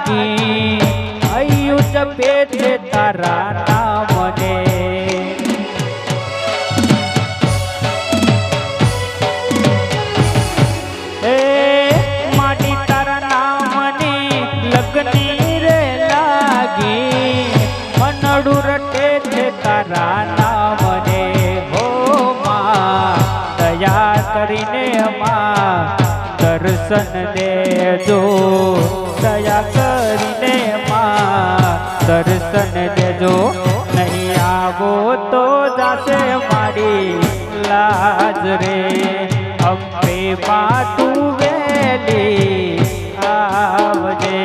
लागी अयु जपे छे तारा नामने माटी तारा नामने लगनी रे लागी मनडू रटे छे तारा नामने हो मां दया करीने मां दर्शन देजो दया करीने मां दर्शन देजो नहीं आवो तो जासे मारी लाज रे अम्बे मातू वेली आवजे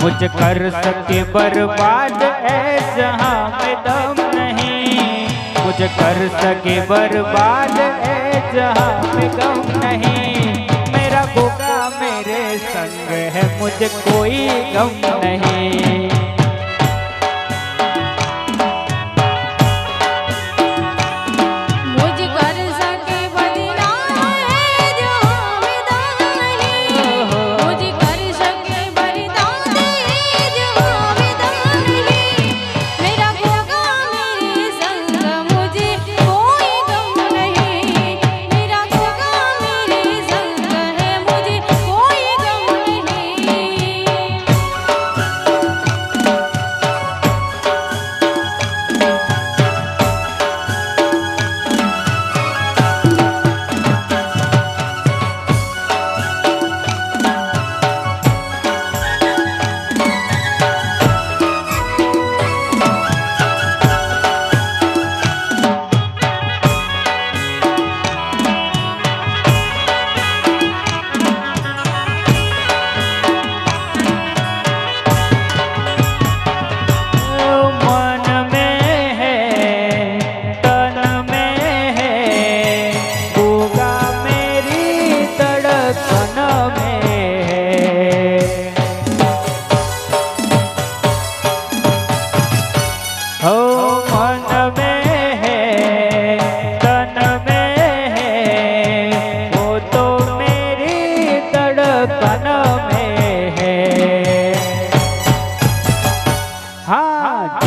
मुझ कर सके बर्बाद है जहाँ में दम नहीं, मुझ कर सके बर्बाद है जहाँ में गम नहीं। मेरा भूखा मेरे संग है, मुझे कोई गम नहीं।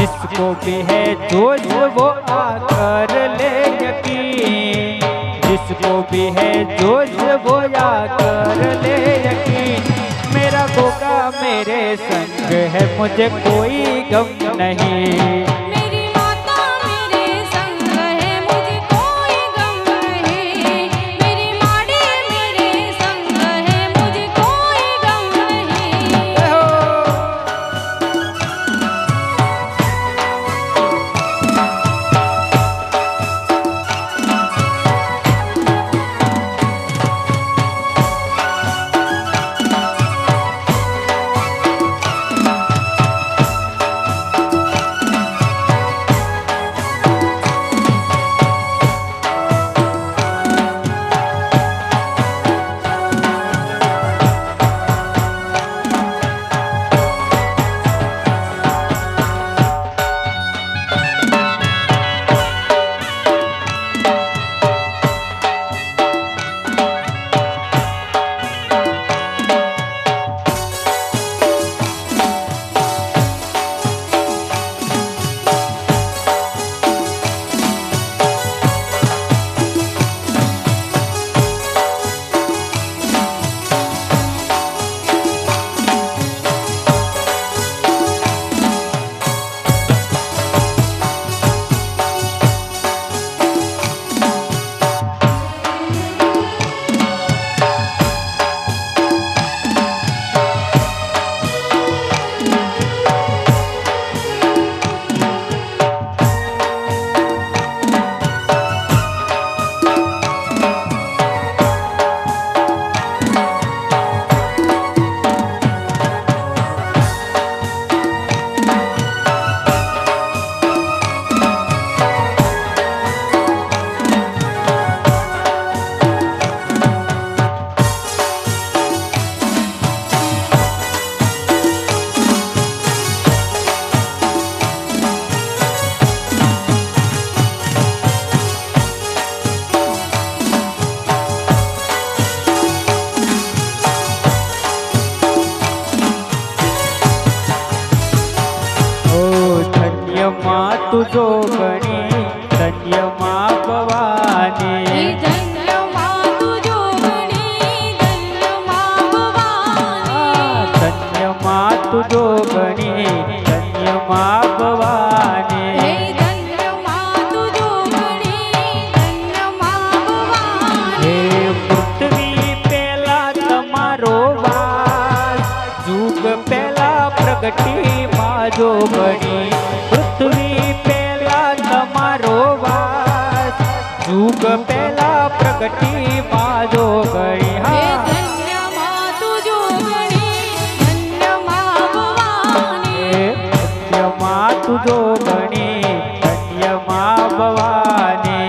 जिसको भी है जोश वो आकर ले यकीन, जिसको भी है जोश वो आकर ले यकीन। मेरा गोगा मेरे संग है, मुझे कोई गम नहीं। तू जोगणी धन्य माँ भवानी, धन्य माँ तू जोगणी धन्य माँ भवानी, धन्य माँ तू जोगणी धन्य माँ भवानी, धन्य माँ तू जोगणी धन्य माँ भवानी। हे पृथ्वी पेला तमारो वास, जुग पेला प्रगटी माँ जोगणी। पृथ्वी पेला तमारो वास, जुग पेला प्रगटी माँ जोगणी। धन्य माँ तू जोगणी धन्य माँ भवानी, धन्य माँ तू जोगणी धन्य माँ भवानी।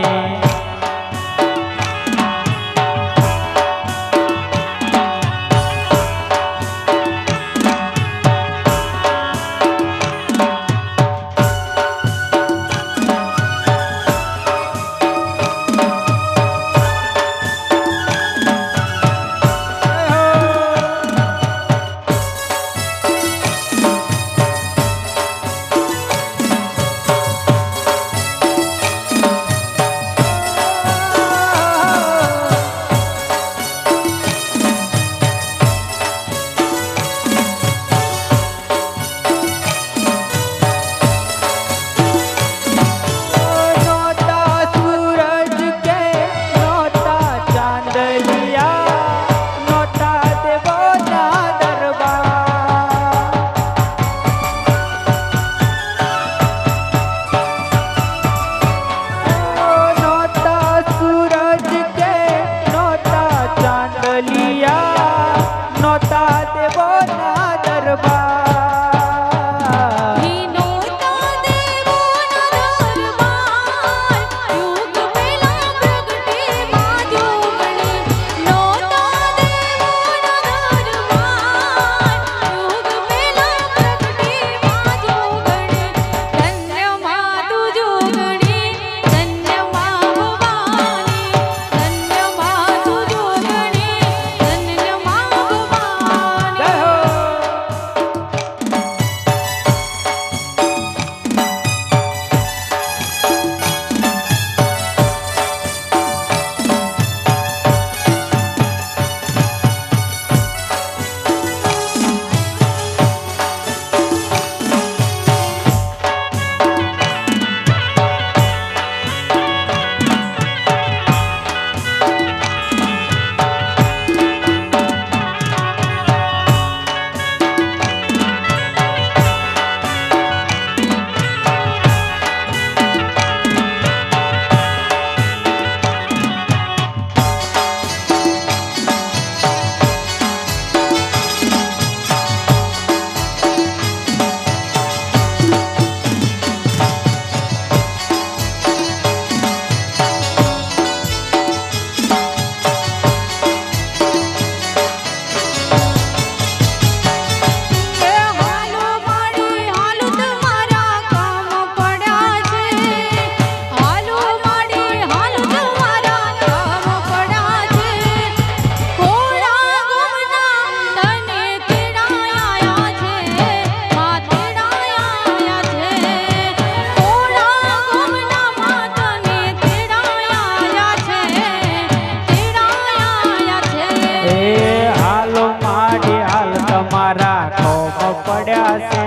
છે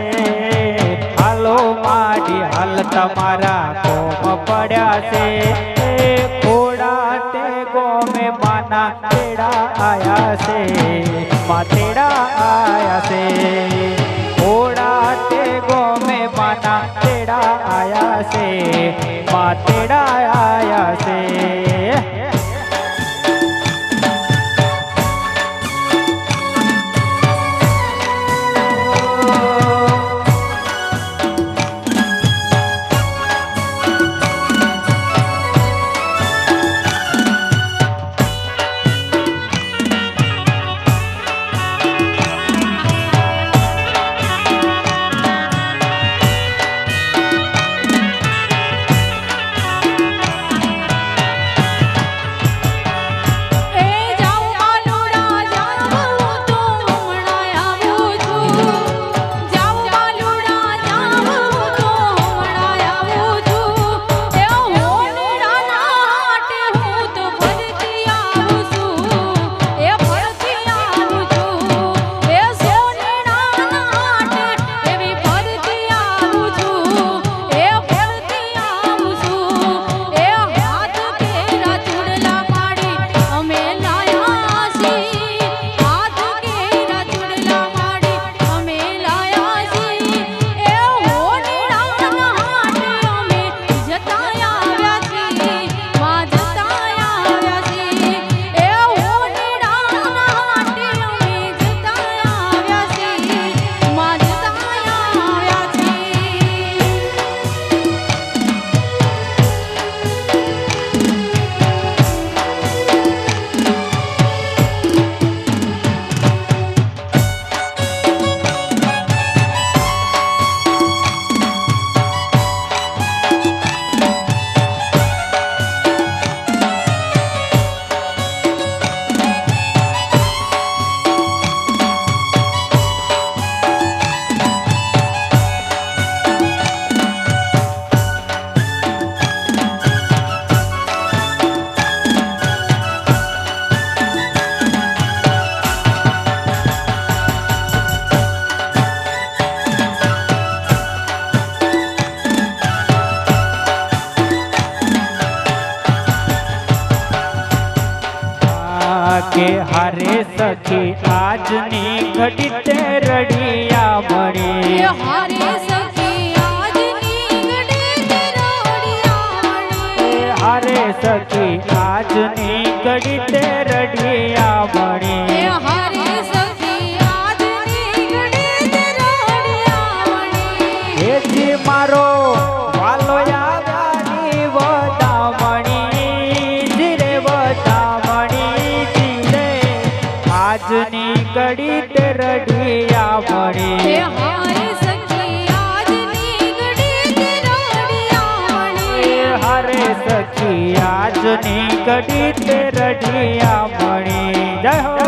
હાલો માડી હાલ તમારા કોમ પડ્યા છે ખોડા તે ગોમે માના તેડા આયા છે માં તેડા આયા છે ખોડા તે ગોમે માના તેડા આયા છે માં તેડા આયા છે કે હારે સખી આજની ઘડી તે રડિયા મળી હારે સખી આજની ઘડી તે રડિયા મળી હારે સખી આજની ઘડી તે રડિયા મળી હારે સખી આજની ઘડી તે રડિયા મળી હે જી મારો વાલો યાદાની વધામણી જીરે વધામણી જીરે આજની ઘડી તે રડિયા મળી હારે સખી આજની ઘડી તે રડિયા મળી હારે સખી આજની ઘડી તે રડિયા મળી જય હો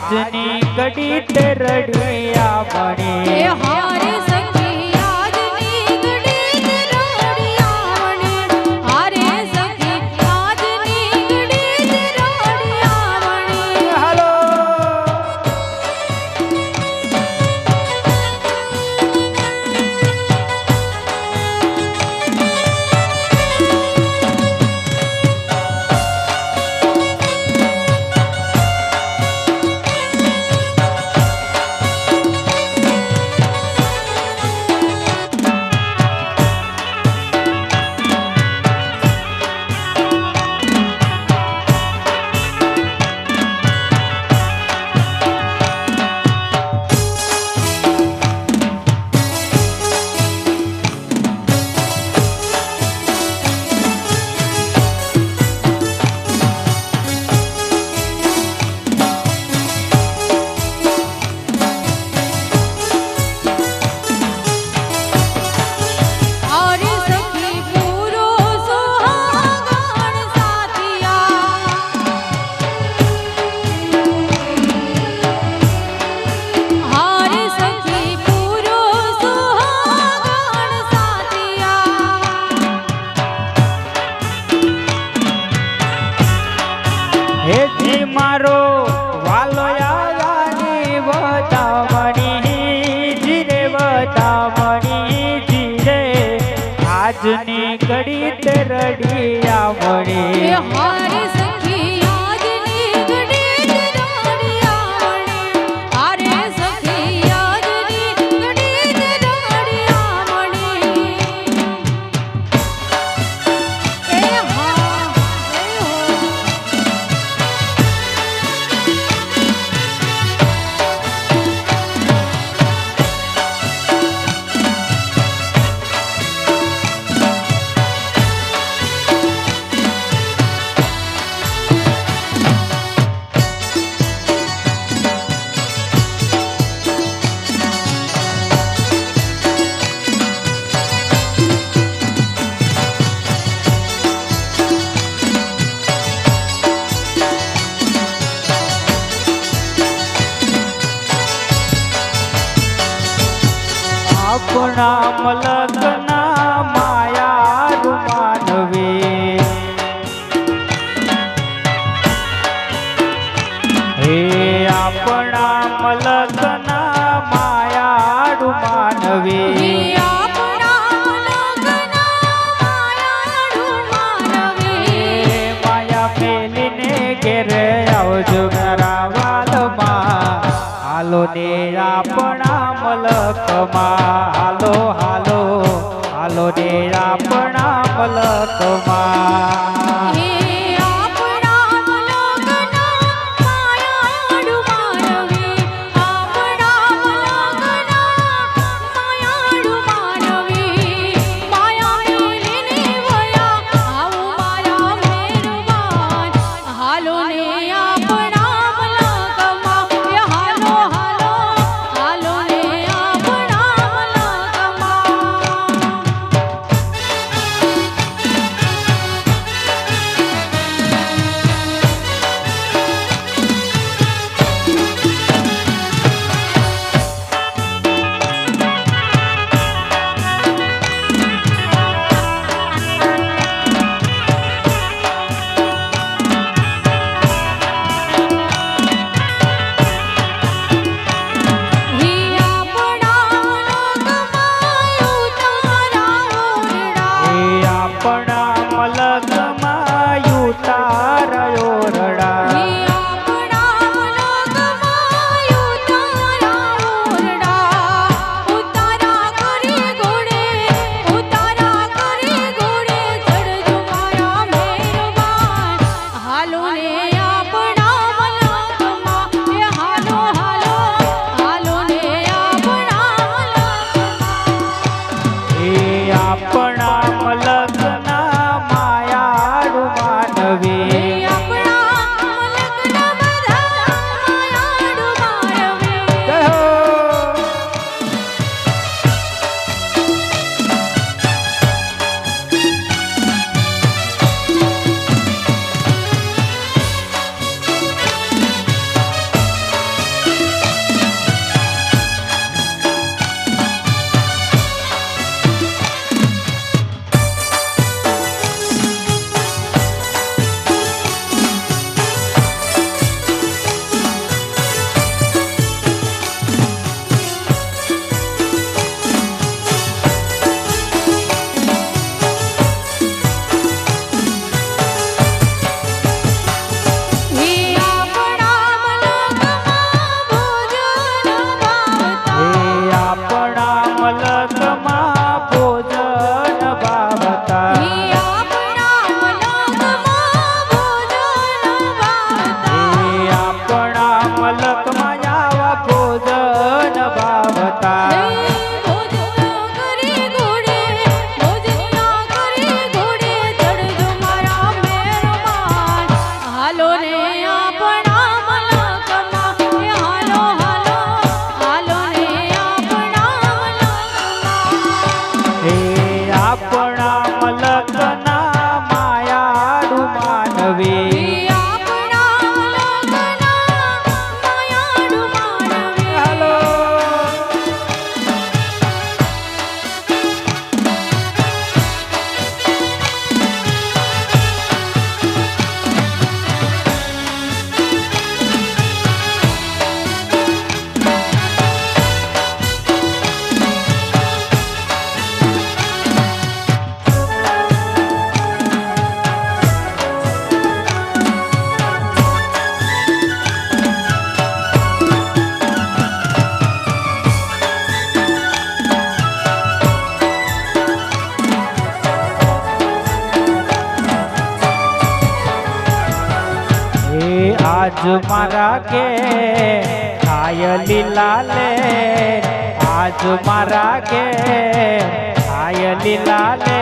આજની ઘડી તે રડિયા મળી હારે સખી આજની ઘડી તે રડિયા મળી હારે સખી આજની ઘડી તે રડિયા મળી હાલો એ જી મારો વાલો યાની વધામણી જીરે વધામણી જીરે આજની ઘડી તે રડિયા એ મણી હારે સખી આજની ઘડી રડિયામણી હારે સખી આજની ઘડી રડિયામણી એ હા એ હો આપણા મલકના માયા રૂમાનવે હે આપણા મલકના માયા રૂમાનવે માયા મેલીને ઘેરે આવજો મારા વાલમાં હાલો ને આપણા મલકમાં હાલો હાલો હાલો ને આપણા મલકમાં હાલો ને આપણા મલકમાં હાલો હાલો હાલો ને આપણા મલકમાં આજ મારા કે થાય લીલા લે આજ મારા કે થાય લીલા લે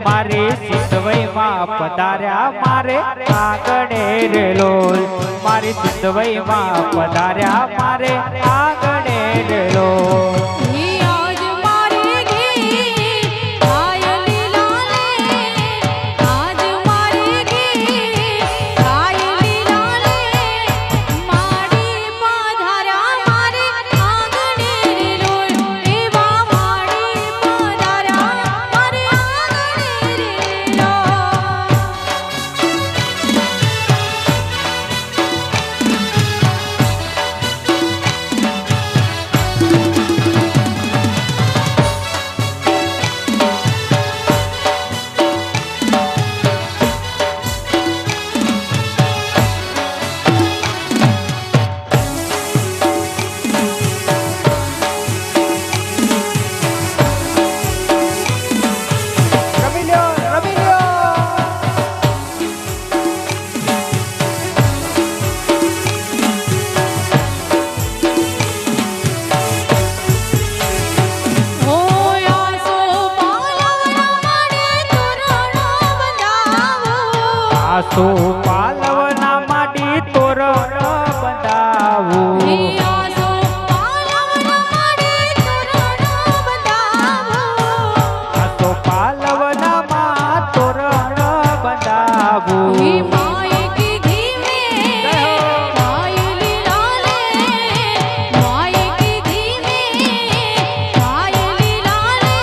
મારી સિદ્ધવઈમાં પધાર્યા મારે આગળે રે લોલ મારી સિદ્ધવઈમાં પધાર્યા મારે આગળે રે લોલ ઈ આજ મારી ઘી થાય લીલા લે આજ મારી ઘી થાય લીલા લે માડી પધાર્યા મારે આંગણે રે લોલ એવા માડી પધાર્યા મારે આંગણે રે લોલ રમી લ્યો રમી લ્યો હોયા સો પાલવના માડે તોરણ બંધાવો આસો પાલવના માડી તોરણ બંધાવું હોયા સો પાલવના માડે તોરણ બંધાવો આસો પાલવના માં તોરણ બંધાવું ઈ માય કીધી મે થાય લીલા લે માય કીધી મે થાય લીલા લે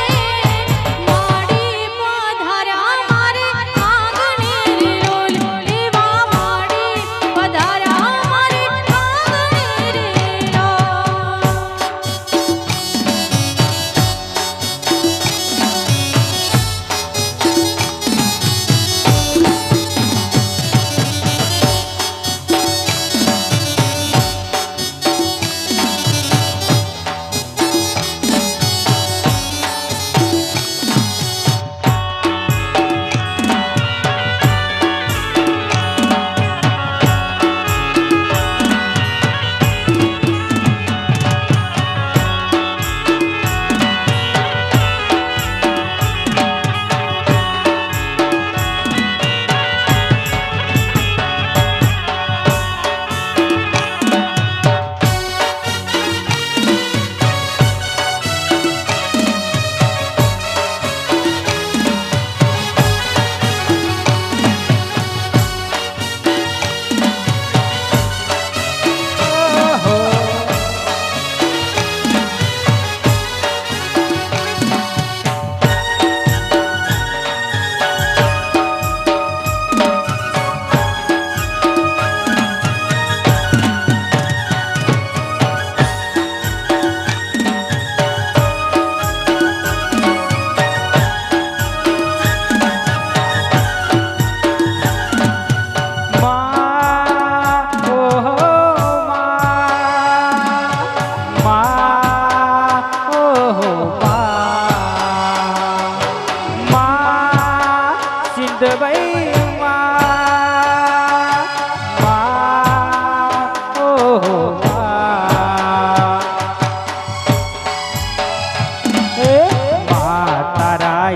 માડી પધાર્યા મારે આંગણે રે લોલ એવા માડી પધાર્યા મારે આંગણે રે લોલ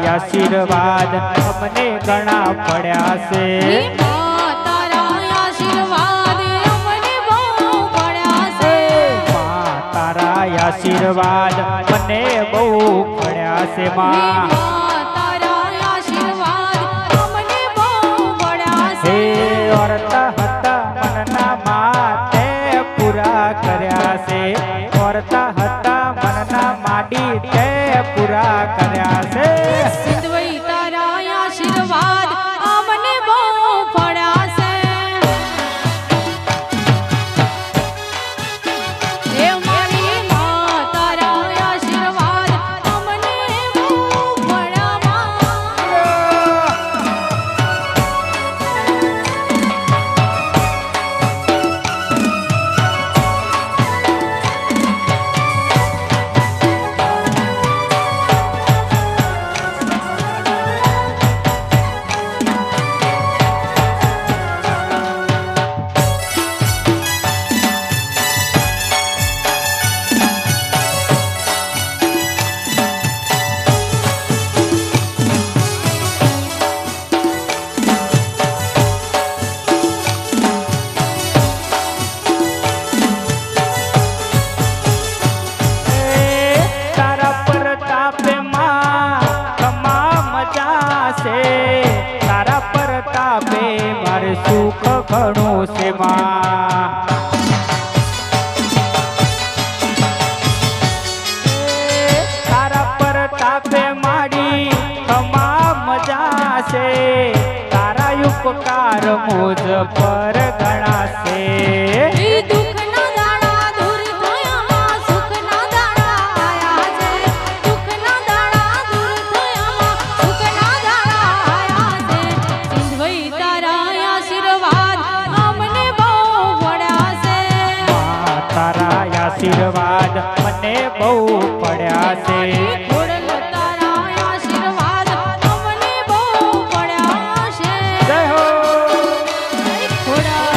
આશીર્વાદ અમને ઘણા પડ્યા છે તારા આશીર્વાદ અમને બહુ પડ્યા છે તારા આશીર્વાદ મને બહુ પડ્યા છે માં તારા આશીર્વાદ અમને બહુ પડ્યા છે ઓરત હતા મનના માતે પૂરા કર્યા છે ઓરત હતા મનના માડી તે પૂરા કર્યા છે સિદ્ધવઈ તારા આશીર્વાદ અમને બહુ પડ્યા છે એ મારી માં તારા આશીર્વાદ અમને બહુ પડ્યા મુજ પર ગણાશે ઈ દુઃખના દાડા દૂર થયા સુખના દાડા આયા છે દુઃખના દાડા દૂર થયા સુખના દાડા આયા છે સિંધવઈ તારા આશીર્વાદ અમને બહુ પડ્યા છે તારા આશીર્વાદ મને બહુ પડ્યા છે ખોડલ તારા આશીર્વાદ અમને બહુ પડ્યા છે જય હો ખોડા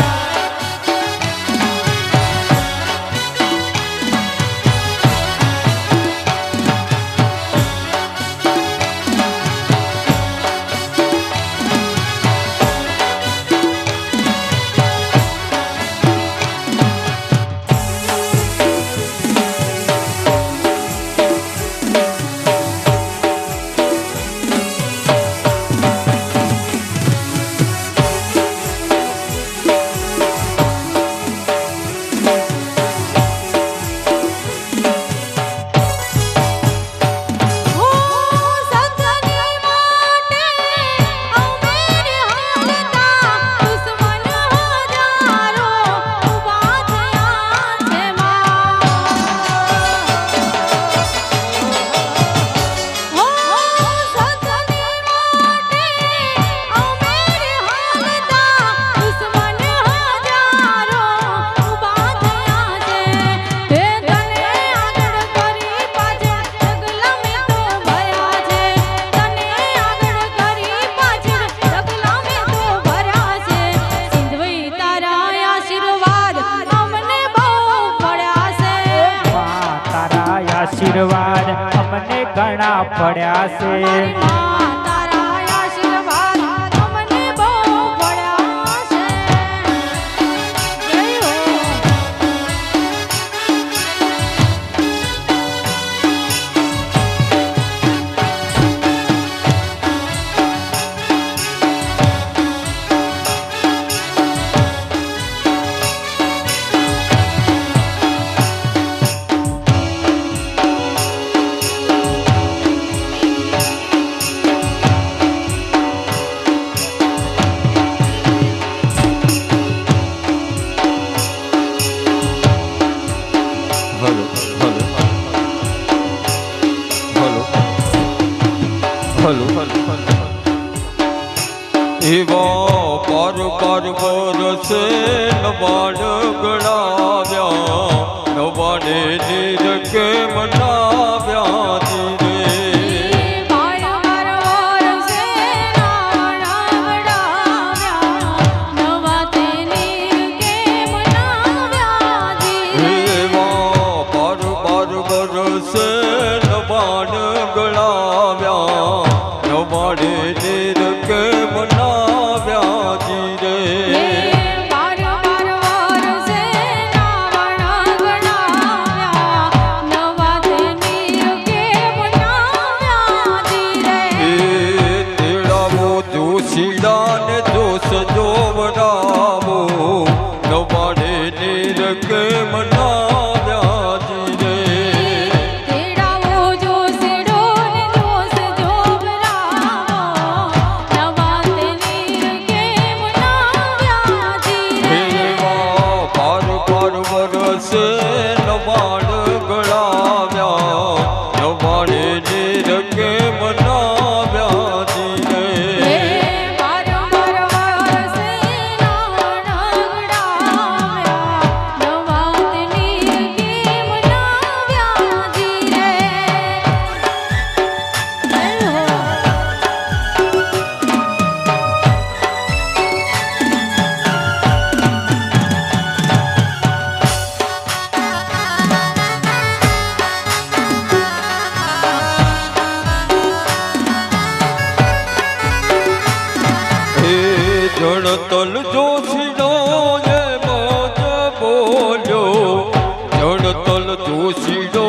આશીર્વાદ અમને ઘણા પડ્યા છે તારા આશીર્વાદ અમને બહુ પડ્યા છે જય હો એવા પર પર વરસે નવાડ ગણાવ્યા નવાડે નીર કે મનાવ્યા ધીરે એવા પર પર વરસે નવાડ ગણાવ્યા નવાડે નીર કે મનાવ્યા ધીરે સીડાને જોશ જોવડાવો નવાડે નીર કે મનાવ્યા ધીરે તેડાવો જો સેડો ને જોશ જોવરાવો નવાતે નીર કે મનાવ્યા ધીરે એવા પાર પાર વરસે નવાડ ગળાવ્યા નવાડે નીર કે મનાવ્યા ધીરે જણતલ જોશીનો એ મોજ બોલ્યો જણતલ જોશીનો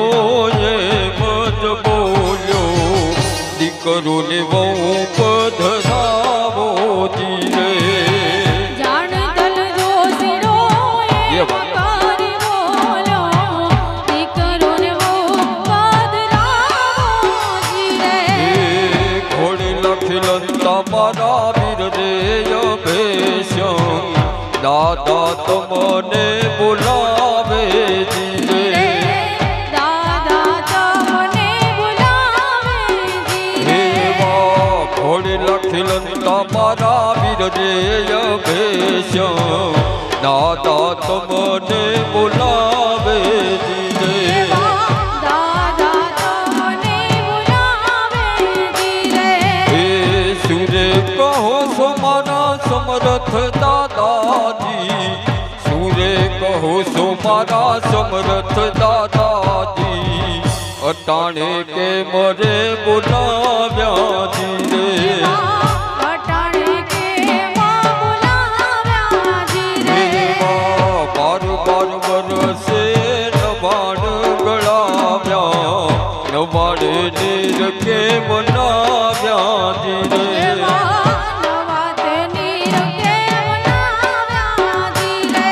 એ મોજ બોલ્યો દીકરોને બહુ પધરાવો ધીરે જાણતલ જોશીનો એ વકારી બોલો દીકરોને બહુ પધરાવો ધીરે ઘોડે લખી લંતા મારા વીર રે અભેશ દાદા તમને બોલાવે જી રે દાદા તમને બોલાવે જી રે ઘોડી લખેલ તમારા વીર રે અભેશ દાદા તમને બોલાવે જી રે દાદા તમને બોલાવે જી રે સુરે કહો છો મારા સમર્થ દાદાજી સુરે કહો છો મારા સમર્થ દાદાજી અટાણે કે મરે બોલાવ્યા જી રે અટાણે કે બોલાવ્યા જી રે બાર વરસે નવાડ ગળાવ્યા નવાડે નીર કે બનાવ્યા જી રે નવા તેની રકે બનાવ્યા જી રે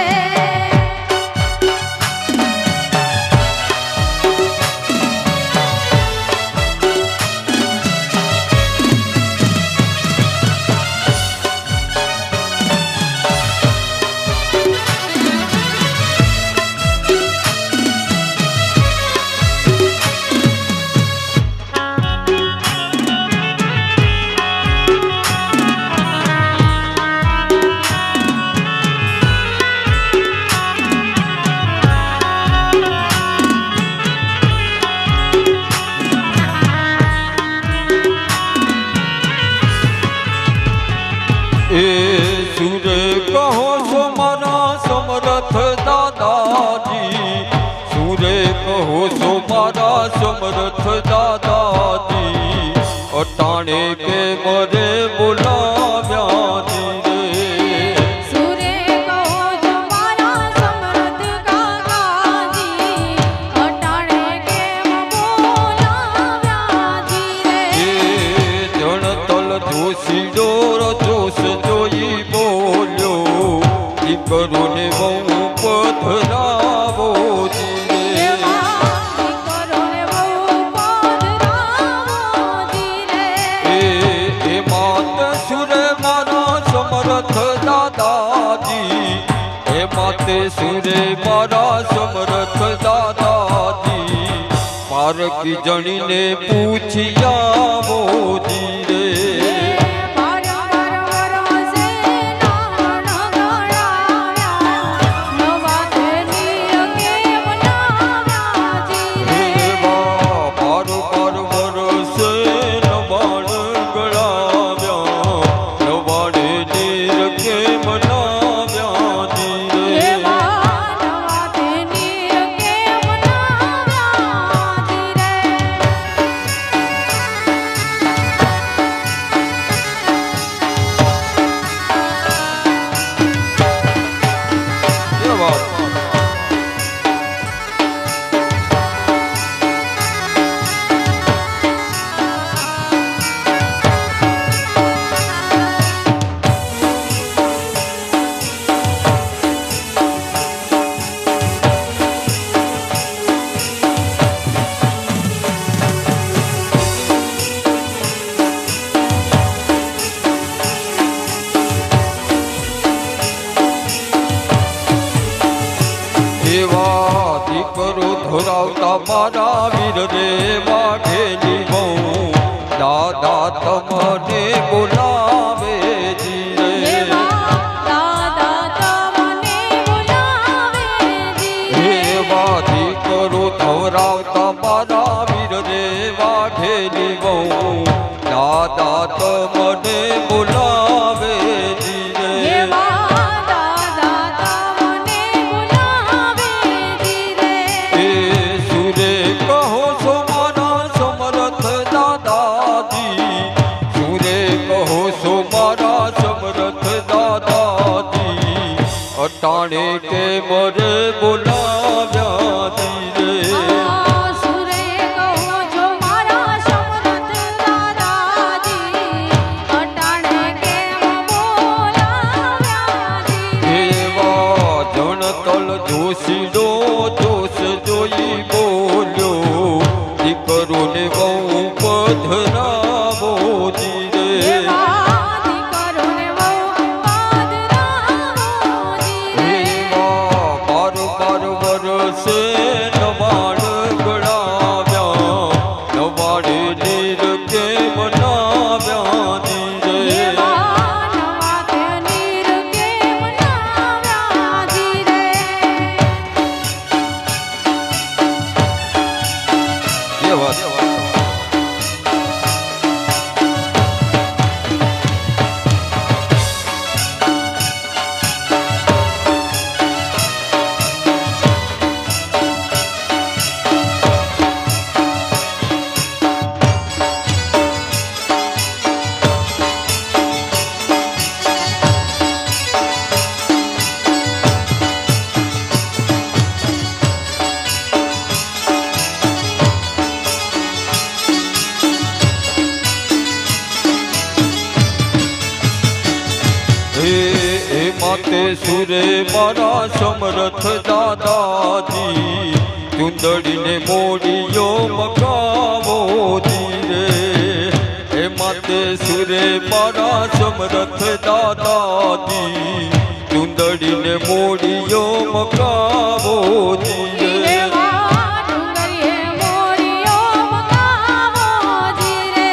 એ સુરે કહો છો મારા સમર્થ દાદાજી સુરે કહો છો મારા સમર્થ દાદાજી અટાણે કે મરે બોલાવ્યા જી રે સુરે કહો છો મારા સમર્થ કાકાજી અટાણે કેમ બોલાવ્યા જી રે જણતલ જોશીડો જોશ જોઈ બોલ્યો દીકરો ને બહુ પધરાવો જી રે દીકરોને બહુ પધરાવો જી રે એ માત સુરે મારા સમર્થ દાદાજી એ માતે સુરે મારા સમર્થ દાદાજી પારકી જણીને પૂછી આવો જી રે દીકરો ધોરાવતા મારા વીર રે વાઘેલી બહુ દાદા તમને બોલાવે જી રે દાદા તમને બોલાવે જી રે દીકરો ધોરાવતા મારા વીર રે વાઘેલી બહુ દાદા તમને બોલાવે જી રે સુરે કહો છો મારા સમર્થ દાદાજી સુરે કહો છો મારા સમર્થ દાદાજી અટાણે કે મરે બોલાવ્યા જી રે સુરે કહો છો મારા સમર્થ દાદાજી અટાણે કેમ બોલાવ્યા જી રે જણતલ જોશીડો જોશ જોઈ બોલ્યો દીકરો ને બહુ પધરાવો જી રે દીકરોને બહુ પધરાવો જી રે વરસે નવાડ ગળાવ્યા નવાડે નીર કે મનાવ્યા ધીરે એવા નવા તે નીર કેમ નાવ્યા ધીરે એ વાત માતે સુરે મારા સમરથ દાદાજી ચુંદડીને મોડીયો મગાવો ધીરે હે માતે સુરે મારા સમરથ દાદાજી ચુંદડીને મોડીયો મગાવો ધીરે એવા ડુંગરીએ મોરિયો મગાવો ધીરે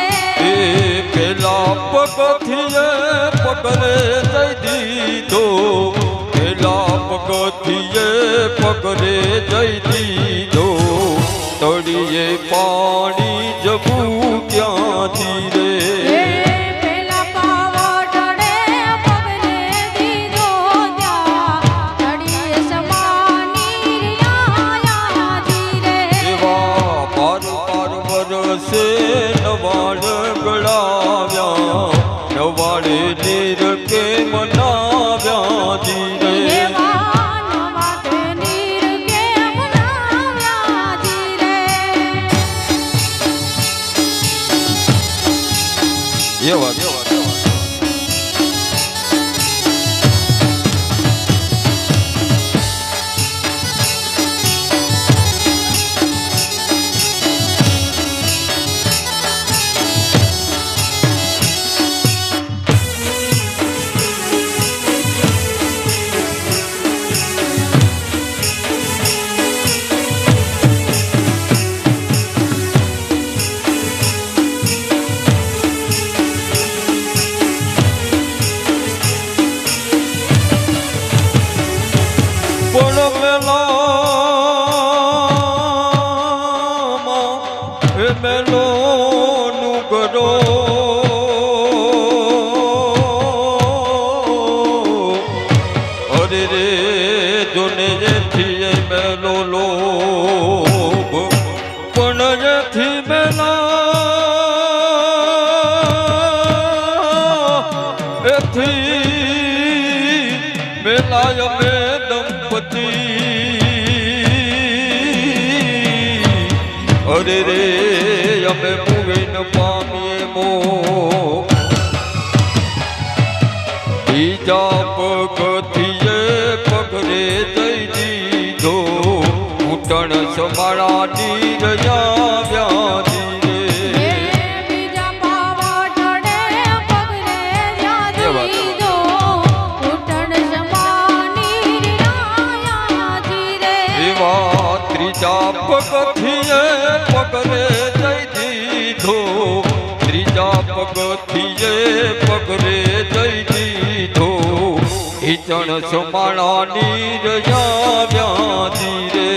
એ પેલા પગથિયે પગલે જઈ દીધો પેલા પગથિયે પગલે જઈ દીધો તળિયે પાણી જવું ક્યાંથી રે પેલા પાવડે પગલે દીધો ત્યાં તળિયે સમાની આયા ધીરે એવા પાર પાર વરસે નવાડ ગળાવ્યા નવાડે નીર કે મનાવ્યા ધીરે એવા નવા તે નીર કેમ નાવ્યા ધીરે એ વાત મેલોનું ગરો અરે રે જોને જેથી મેલો લોભ પણ જેથી મેલા એથી મેલાય મે દંપતી અરે રે અમે પૂરીન પામીએ મો બીજા પગથિયે પગરે જઈ દીધો ઘૂંટણ સંભાળાની રજાવ્યા ધીરે બીજા પાવડે પગલે જ્યાં દીધો ઘૂંટણ સમાની આયા ધીરે એવા ત્રીજા પગથિયે પગરે જઈ દીધો ત્રીજા પગથિયે પગરે જઈ દીધો હિચણ સંભાળાની રજાવ્યા ધીરે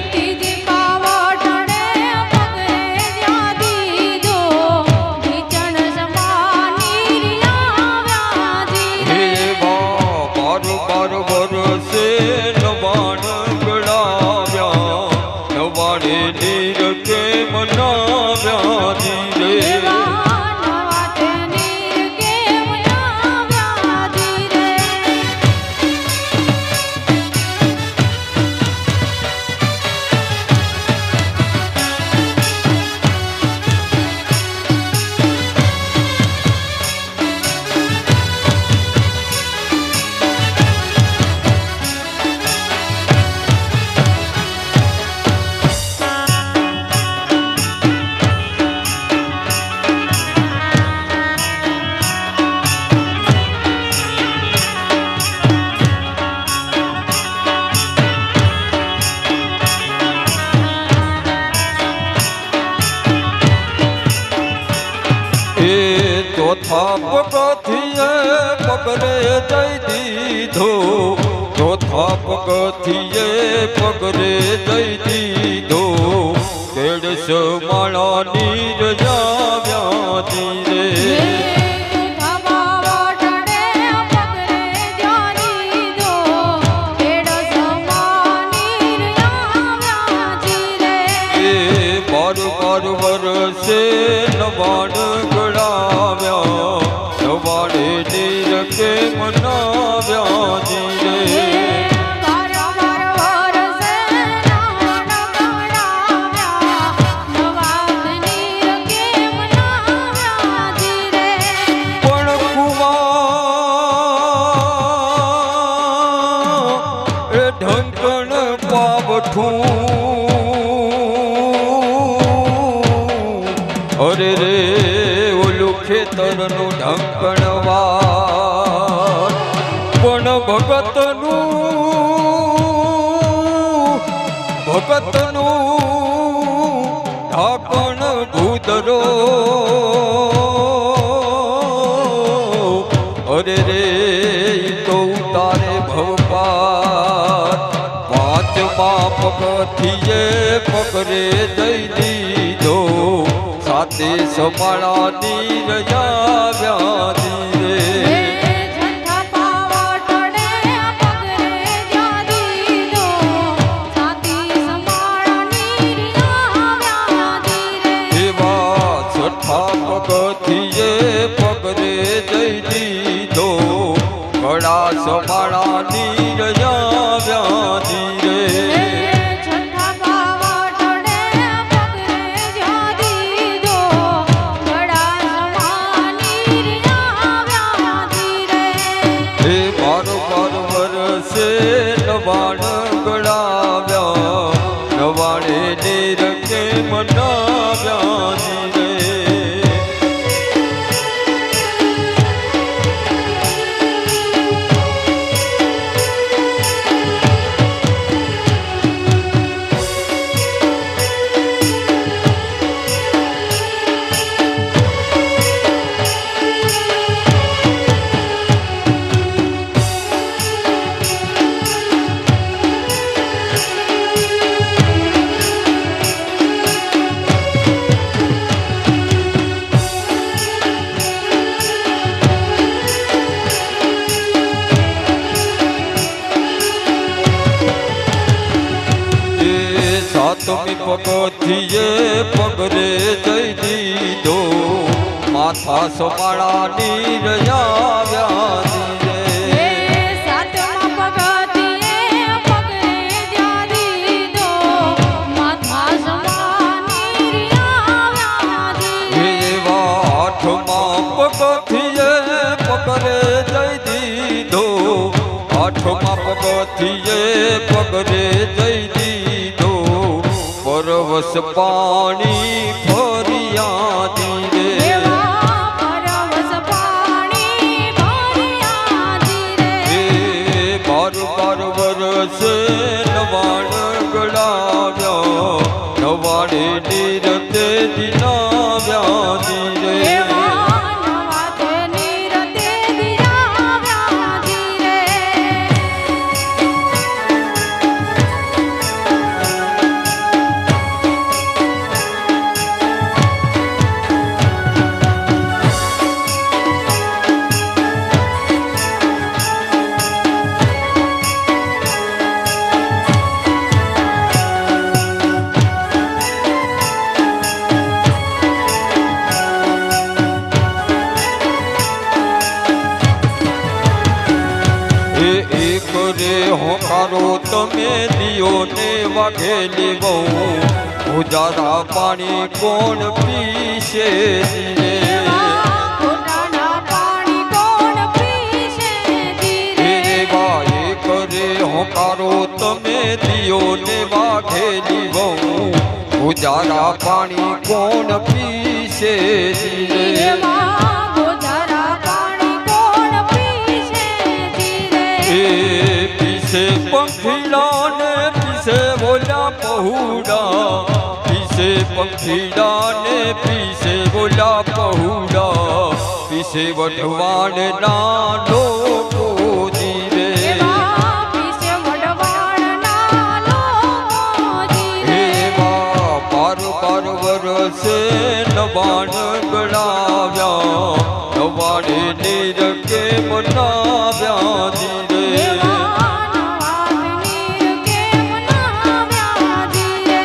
ત્રીજી પાવડે પગલે જ્યાં દીધો ઘીચણ સમાની આવ્યા ધીરે એવા બાર બાર વરસે નવાડ ગળાવ્યા નવાડે નીર કે મનાવ્યા ધીરે એવા નવા તે નીર કેમ આવ્યા ધીરે ચોથા પગથિયે પગરે જઈ દીધો ચોથા પગથિયે પગરે જઈ દીધો તેડસ માળાની રજા વ્યાજી રે વરસે નવાણ ગળાવ્યા નવાડે નીર કે મનાવ્યા જીરે પણ કુવા એ ઢંકણ પાવઠું અરે રે ઓલું ખેતરનું ઢંકણવા પણ ભગતનું ઢાંકણ ભૂદરો અરે રે તો ઉતારે ભવપાર પાંચમા પગથિયે પગરે જઈ દીધો સાતે સમાળાની રજા વ્યાજી રે એવા છઠ્ઠા પગથિયે પગરે જઈ દીધો ગળા સમાળાની રજા વ્યાજી રે નવાણ ગળાવ્યા નવાડે નીર કે મનાવ્યા જીરે સાતમી પગથિયે પગરે જઈ દીધો માથા સમાળાની રજા વ્યાજી રે સાતમા પગથિયે પગરે જઈ દીધો માથા સમાળાની રજા વ્યાજી એવા આઠમા પગથિયે પગરે જઈ દીધો આઠમા પગથિયે પગરે જઈ દીધો પરવશ પાણી ફરિયાદી રે પરવશ પાણી ફરિયાદી રે બાર વરસે નવાણ ગળાવ્યા નવાડે નીર તે દિનાવ્યા રે હોકારો તમે દિયોને વાઘેલી બહુ ઉજારા પાણી કોણ પીશે કરે હોકારો તમે દિયોને વાઘેલી બહુ ઉજારા પાણી કોણ પીશે પીસે પંખીડા ને પીસે બોલ્યા પહુડા પીસે પંખીડા ને પીસે બોલ્યા પહુડા પીસે વઢવાડના લોકો જીવે એવા પીસે વઢવાડના લોકો જીવે એવા બાર વરસે નવાણ ગળાવ્યા નવાડે નીરકે બનાવ્યા જીરે એવા નવાબ નીર કેમ નાવ્યા જીરે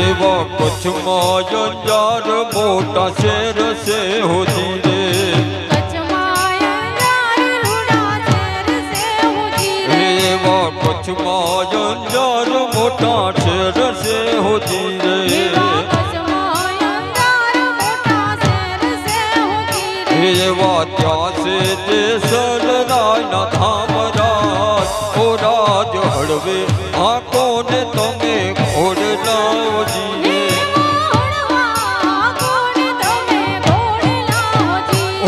એવા કચ્છમાં અંજાર મોટા શેર છે હોતી રે કચ્છમાં અંજાર રૂડા શેર સે હુજી રે એવા કચ્છમાં અંજાર મોટા શેર છે હોતી રે એવા કચ્છમાં અંજાર મોટા શેર સે હુજી રે એવા ત્યાં છે તે સરદારના ધામરાજ ઓ રાજ હળવે આ કોને તમે ઘોડલાઓ જીવે મોહણવા કોને તમે ઘોડલાઓ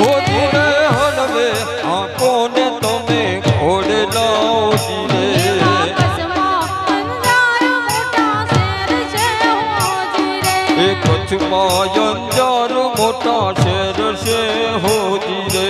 ઓ જીવે ધૂળે હળવે આ કોને તમે ઘોડલાઓ જીવે એવા કચ્છમાં અંજાર મોટા શેર છે હુજી રે એ કચ્છમાં અંજાર મોટા શેર છે હોતી રે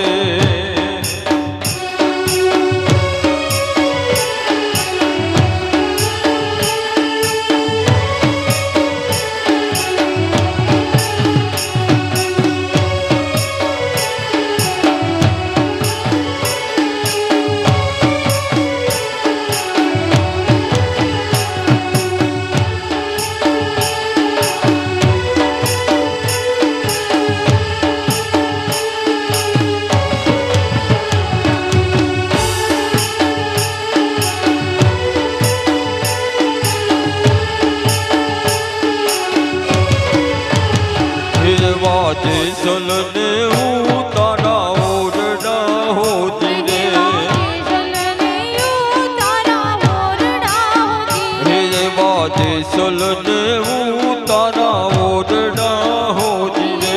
એવા જેસલને ઉતારા ઓરડા હોતી રે એવા જેસલને ઉતારા ઓરડા હોતી રે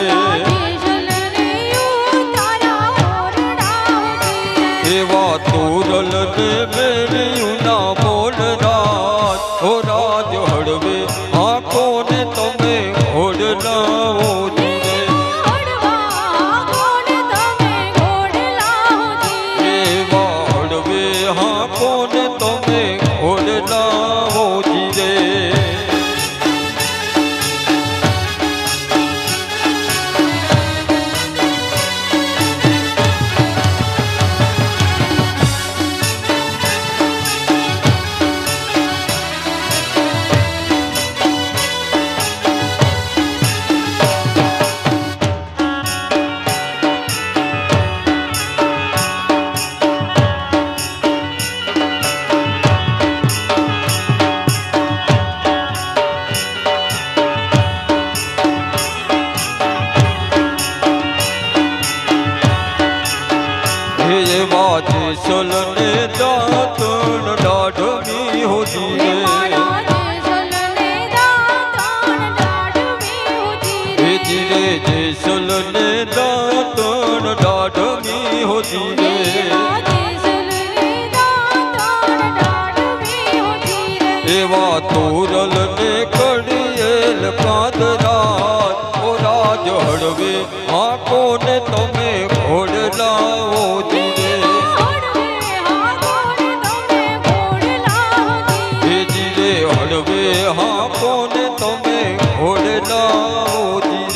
એવા તોરલને મેળ્યુંના મોલરાજ ઓ રાજ હળવે આ કોને તમે ઘોડલાઓ જીવે એવા હળવે હા કોને તમે ઘોડલાઓ જીવે એવા જેસલને દાંતણ દાઢમી હોતી રે એ જીરે જેસલને દાંતણ દાઢમી હોતી રે એવા તોરલને કડિયેલ કાંદરાજ ઓ રાજ હળવે આ કોને તમે ઘોડલાઓ જીવે એ જીરે હળવે હા કોને તમે ઘોડલાઓ જીવે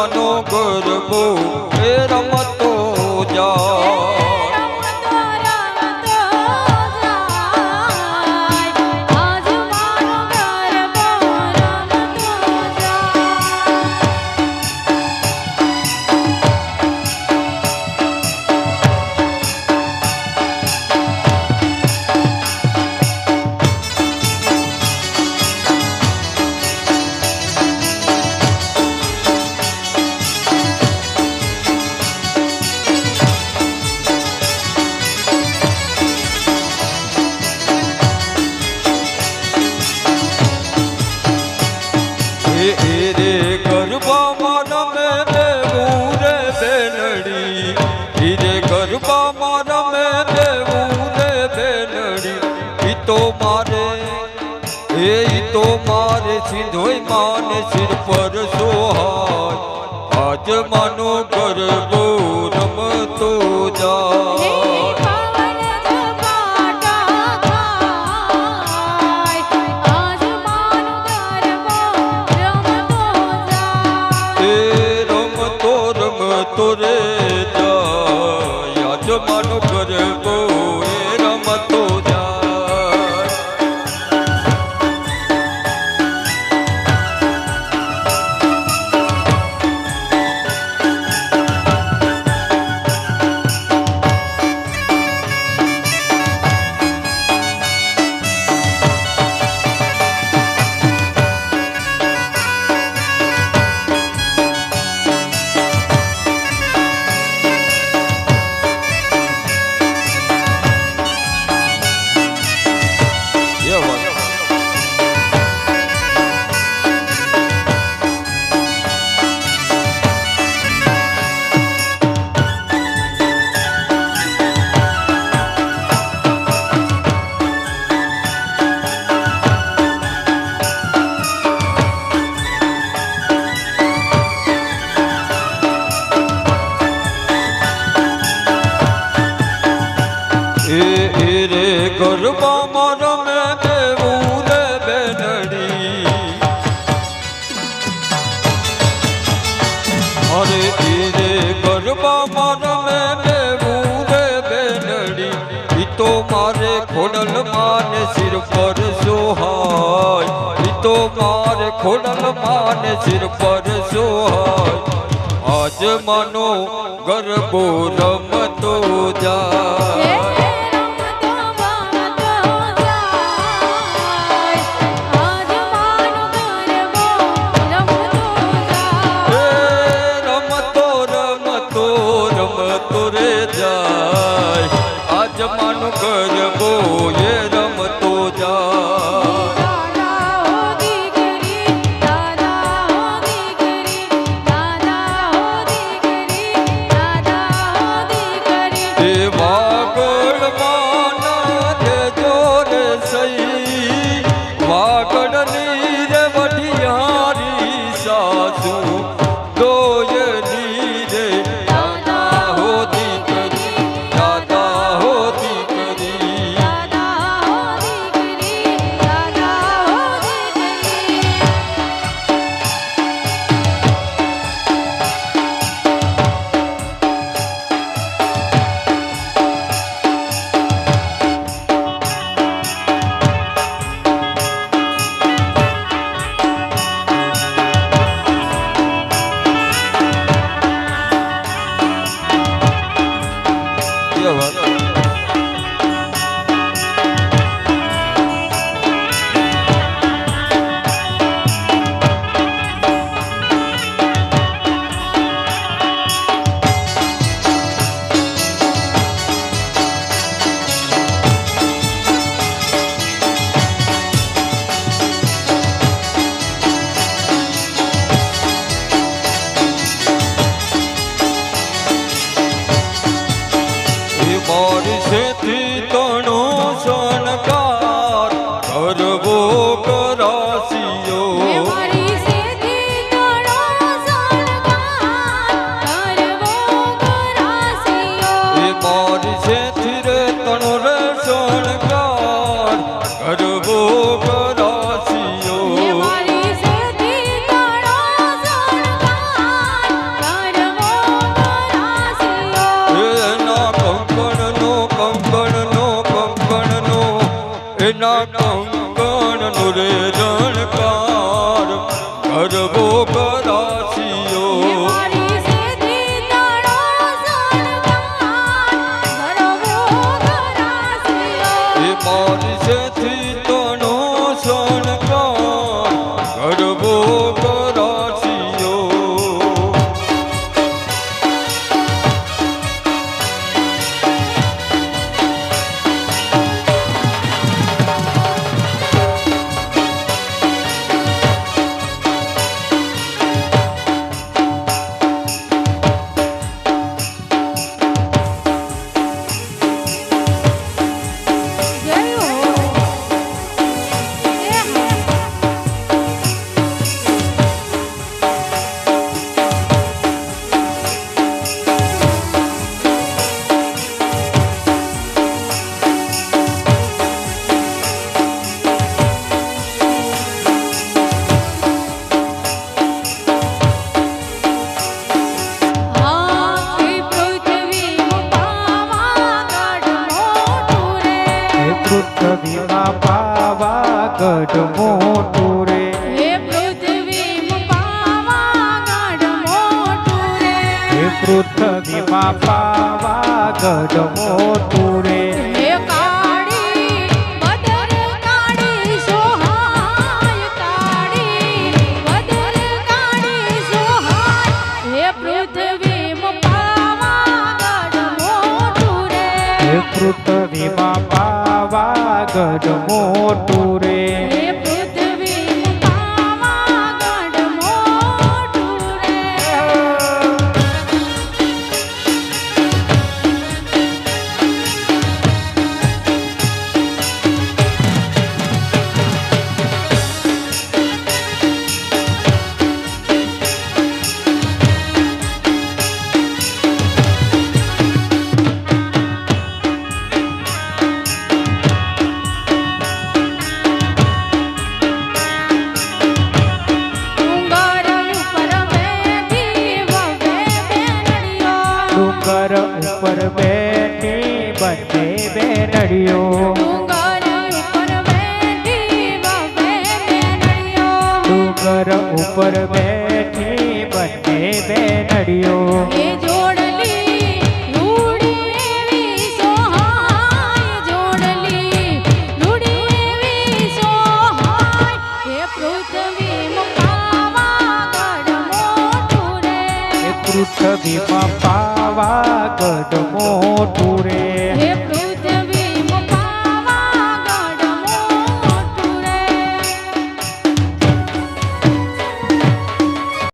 માનો ગરબો એ રમતો જાય. રમતો રમતો જાય આજ મારો ગરબો રમતો એ રે ગરબામાં રમે દેવું રે બેનડી. ઈ રે ગરબામાં રમે દેવું રે બેનડી. ઈ તો મારે સિંધોય માને સિર પર સોહાય. આજ માનો ગરબો રમતો જાય. પવન ઝપાટા થાય આજ મારો ગરબો રમતો જાય. એ રમતો રમતો રે જાય. આજ માનો ગરબો એ રમતો જાય. એ રે ગરબામાં રમે દેવું રે બેનડી. અરે એ રે ગરબામાં રમે દેવું રે બેનડી. ઈ તો મારે ખોડલ માને સિર પર સોહાય. ઈ તો મારે ખોડલ માને સિર પર સોહાય. આજ માનો ગરબો રમતો જાય. રમતો રમતો જાય આજ મારો ગરબો રમતો જાય. રમતો રમતો રમતો રે જાય. આજ માનો ગરબો એ રમતો જાય. દાદા હો દીકરી દાદા હો દીકરી દાદા હો દીકરી દાદા હો દીકરી એ વાગડ ગરબો કરાશીઓ મારી સેથી તણો શણગાર ગરબો કરાશીઓ એ મારી સેથી તણો શણગાર ગરબો કરાશીઓ પૃથ્વીમાં પાવાગઢ મોટું રે હે પૃથ્વીમાં પાવાગઢ મોટું રે હે પૃથ્વીમાં પાવાગઢ મોટું રે હે કાળી બદર કાળી સોહાય કાળી બદર કાળી સોહાય હે પૃથ્વીમાં પાવાગઢ મોટું રે હે પૃથ્વીમાં પાવાગઢ મોટું રે હે પૃથ્વીમાં પાવાગઢ મોટું રે ડુંગર ઉપર બેઠી બંને બેનડીઓ ડુંગર ઉપર બેઠી બબે બેનડીઓ ડુંગર ઉપર બેઠી બંને બેનડીઓ એ જોડલી લૂડી એવી સોહાય જોડલી લૂડી એવી સોહાય હે પૃથ્વીમાં પાવાગઢ મોટું રે પૃથ્વીમાં પાવાગઢ મોટું રે હે